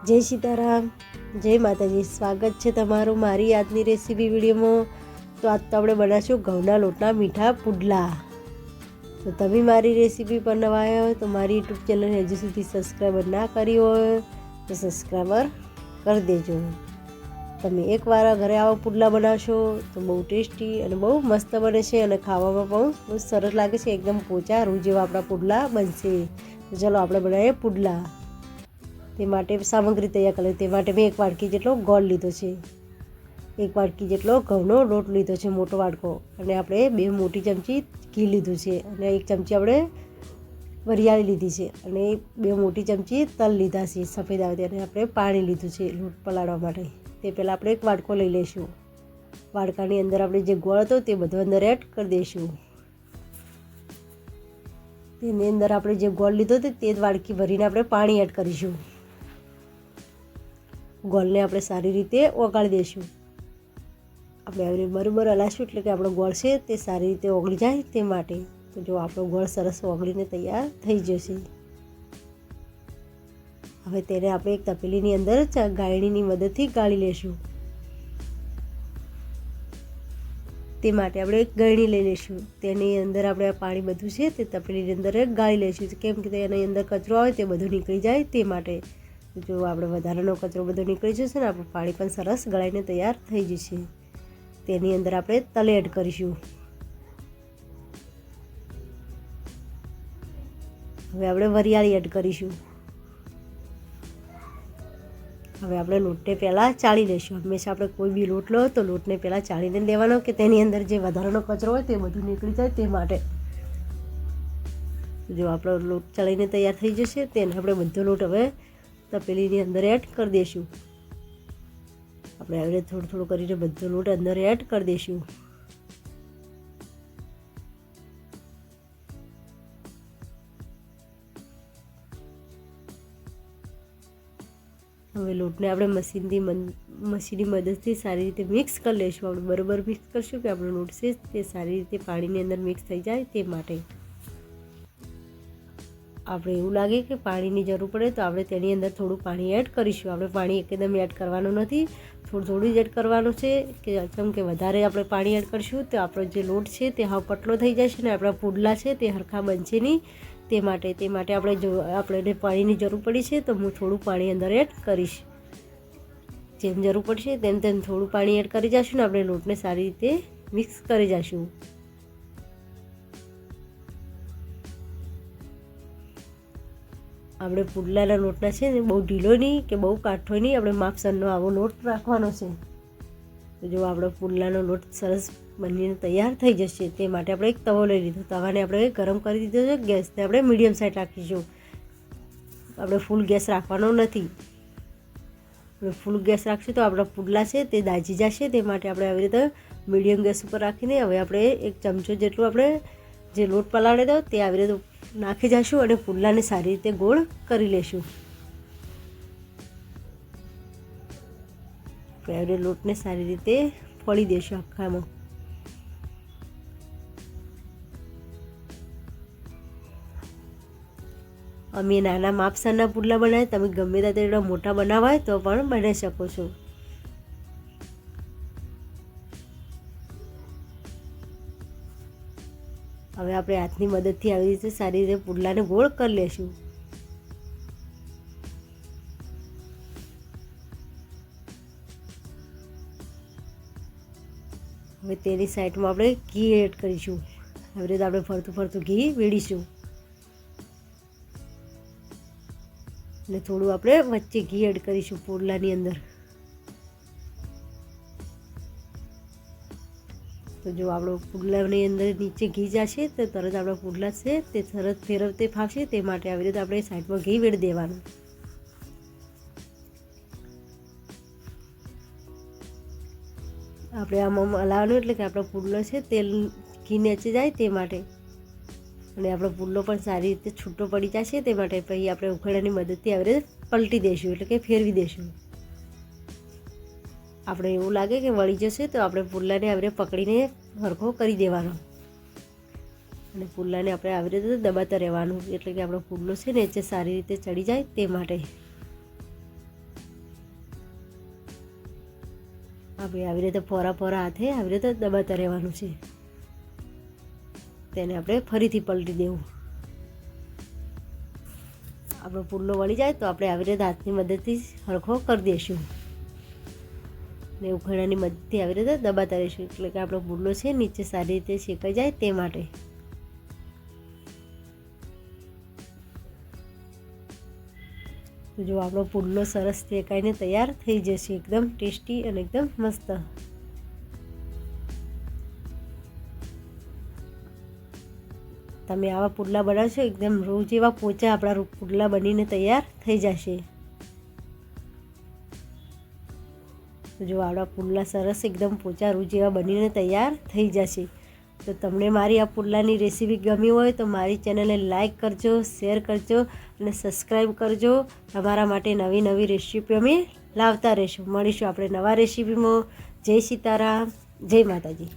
જય સીતારામ, જય માતાજી. સ્વાગત છે તમારું મારી આજની રેસીપી વિડીયોમાં. તો આજ તો આપણે બનાવીશું ઘઉંના લોટના મીઠા પુડલા. તો તમે મારી રેસીપી પર નવા આવ્યા હોય તો મારી યુટ્યુબ ચેનલ હજુ સુધી સબસ્ક્રાઈબર ના કરી હોય તો સબસ્ક્રાઈબર કરી દેજો. તમે એકવાર ઘરે આવા પુડલા બનાવશો તો બહુ ટેસ્ટી અને બહુ મસ્ત બને છે અને ખાવામાં પણ બહુ સરસ લાગે છે. એકદમ પોચા રૂ જેવા આપણા પુડલા બનશે. તો ચલો આપણે બનાવીએ પુડલા. તે માટે સામગ્રી તૈયાર કરી. તે માટે મેં 1 વાટકી જેટલો ગોળ લીધો છે, 1 વાટકી જેટલો ઘઉંનો લોટ લીધો છે, મોટો વાટકો, અને આપણે 2 મોટી ચમચી ઘી લીધું છે, અને 1 ચમચી આપણે વરિયાળી લીધી છે, અને 2 મોટી ચમચી તલ લીધા છે સફેદ આવે. અને આપણે પાણી લીધું છે લોટ પલાળવા માટે. તે પહેલાં આપણે 1 વાટકો લઈ લઈશું. વાડકાની અંદર આપણે જે ગોળ હતો તે બધો અંદર એડ કરી દઈશું. તેની અંદર આપણે જે ગોળ લીધો હતો તે જ વાડકી ભરીને આપણે પાણી એડ કરીશું. ગોળને આપણે સારી રીતે ઓગાળી દઈશું. આપણે આવી રીતે બરાબર હલાવીશું એટલે કે આપણો ગોળ છે તે સારી રીતે ઓગળી જાય તે માટે. તો જો આપણો ગોળ સરસ ઓગળીને તૈયાર થઈ જશે. હવે તેને આપણે એક તપેલીની અંદર ગાળણીની મદદથી ગાળી લઈશું. તે માટે આપણે એક ગળણી લઈ લઈશું. તેની અંદર આપણે પાણી બધું છે તે તપેલીની અંદર ગાળી લઈશું, કેમ કે તેની અંદર કચરો હોય તે બધું નીકળી જાય તે માટે. જો આપણે વધારાનો કચરો બધો નીકળી જશે ને આપણું પાણી પણ સરસ ગળાઈને તૈયાર થઈ જશે. તેની અંદર આપણે તલ એડ કરીશું. હવે આપણે વરિયાળી એડ કરીશું. હવે આપણે લોટને પહેલાં ચાળી લઈશું. હંમેશા આપણે કોઈ બી લોટ લો તો લોટને પહેલાં ચાળીને લેવાનો, કે તેની અંદર જે વધારાનો કચરો હોય તે બધું નીકળી જાય તે માટે. જો આપણો લોટ ચાળીને તૈયાર થઈ જશે તેને આપણે બધો લોટ હવે તપેલીની અંદર એડ કરી દઈશું. આપણે આવી રીતે થોડું થોડું કરીને બધો લોટ અંદર એડ કરી દઈશું. હવે લોટને આપણે મશીનની મદદથી સારી રીતે મિક્સ કરી લઈશું. આપણે બરાબર મિક્સ કરીશું કે આપણો લોટ છે તે સારી રીતે પાણીની અંદર મિક્સ થઈ જાય તે માટે. આપણે એવું લાગે કે પાણીની જરૂર પડે તો આપણે તેની અંદર થોડું પાણી એડ કરીશું. આપણે પાણી એકદમ એડ કરવાનું નથી, થોડું જ એડ કરવાનું છે, કે જેમ કે વધારે આપણે પાણી એડ કરીશું તો આપણો જે લોટ છે તે હાવ પતલો થઈ જશે ને આપણા પુડલા છે તે હરખા બનશે નહીં. તે માટે આપણે પાણીની જરૂર પડી છે તો હું થોડું પાણી અંદર એડ કરીશ. જેમ જરૂર પડશે તેમ થોડું પાણી એડ કરી જઈશું ને આપણે લોટને સારી રીતે મિક્સ કરી જઈશું. આપણે પુડલાના લોટના છે ને બહુ ઢીલો નહીં કે બહુ કાઠો નહીં, આપણે માપસરનો આવો લોટ રાખવાનો છે. તો જો આપણો પુડલાનો લોટ સરસ બનીને તૈયાર થઈ જશે તે માટે આપણે એક તવો લઈ લીધો. તવાને આપણે ગરમ કરી દીધો છે. ગેસને આપણે મીડિયમ સાઈડ રાખીશું. આપણે ફૂલ ગેસ રાખવાનો નથી. આપણે ફૂલ ગેસ રાખીશું તો આપણા પુડલા છે તે દાજી જશે. તે માટે આપણે આવી રીતે મીડિયમ ગેસ ઉપર રાખીને હવે આપણે 1 ચમચો જેટલું આપણે જે લોટ પલાળે દો તે આવી રીતે નાખી જઈશું અને પુડલાને સારી રીતે ગોળ કરી લઈશું. આપણે લોટને સારી રીતે ફોડી દઈશું આખામાં. અમે નાના માપસરના પુડલા બનાવે, તમે ગમે તેટલા મોટા બનાવવા હોય તો પણ બનાવી શકો છો. હવે આપણે હાથની મદદથી આવી રીતે સારી રીતે પુડલાને ગોળ કરી લેશું. હવે તેની સાઈડમાં આપણે ઘી એડ કરીશું. આવી રીતે આપણે ફરતું ઘી વેડીશું અને થોડું આપણે વચ્ચે ઘી એડ કરીશું પુડલાની અંદર. તો જો આપણો પુડલાની અંદર નીચે ઘી જશે તો તરત આપણા પુડલા છે તે તરત ફેરવતે ફાવશે. તે માટે આવી રીતે આપણે સાઈડમાં ઘી વેડી દેવાનું. આપણે આમાં હલાવવાનું એટલે કે આપણો પુડલો છે તેલ ઘી નીચે જાય તે માટે, અને આપણો પુડલો પણ સારી રીતે છૂટો પડી જશે તે માટે. પછી આપણે ઉખેડાની મદદથી આવી રીતે પલટી દઈશું એટલે કે ફેરવી દઈશું. આપણે એવું લાગે કે વળી જશે તો આપણે પુડલાને આવી રીતે પકડીને હરખો કરી દેવાનો, અને પુડલાને આપણે આવી રીતે દબાતા રહેવાનું એટલે કે આપણો પુડલો છે નીચે સારી રીતે ચડી જાય તે માટે. આપણે આવી રીતે ફોરા ફોરા હાથે આવી રીતે દબાતા રહેવાનું છે. તેને આપણે ફરીથી પલટી દેવું. આપણો પુલ્લો વળી જાય તો આપણે આવી રીતે હાથની મદદથી હરખો કરી દઈશું ને ઉખેડાની મદદથી આવી રીતે દબાતા રહીશું, એટલે કે આપણો પુલ્લો છે નીચે સારી રીતે શેકાઈ જાય તે માટે. તો જો આપણો પુલ્લો સરસ શેકાઈને તૈયાર થઈ જશે, એકદમ ટેસ્ટી અને એકદમ મસ્ત. તમે આવા પુડલા બનાવશો એકદમ રૂ જેવા પોચા આપણા પુડલા બનીને તૈયાર થઈ જશે. જો આપણા પુડલા સરસ એકદમ પોચા રૂ જેવા બનીને તૈયાર થઈ જશે. તો તમને મારી આ પુડલાની રેસીપી ગમી હોય તો મારી ચેનલને લાઈક કરજો, શેર કરજો અને સબસ્ક્રાઈબ કરજો. તમારા માટે નવી નવી રેસીપી અમે લાવતા રહીશું. મળીશું આપણે નવા રેસીપીમાં. જય સીતારામ, જય માતાજી.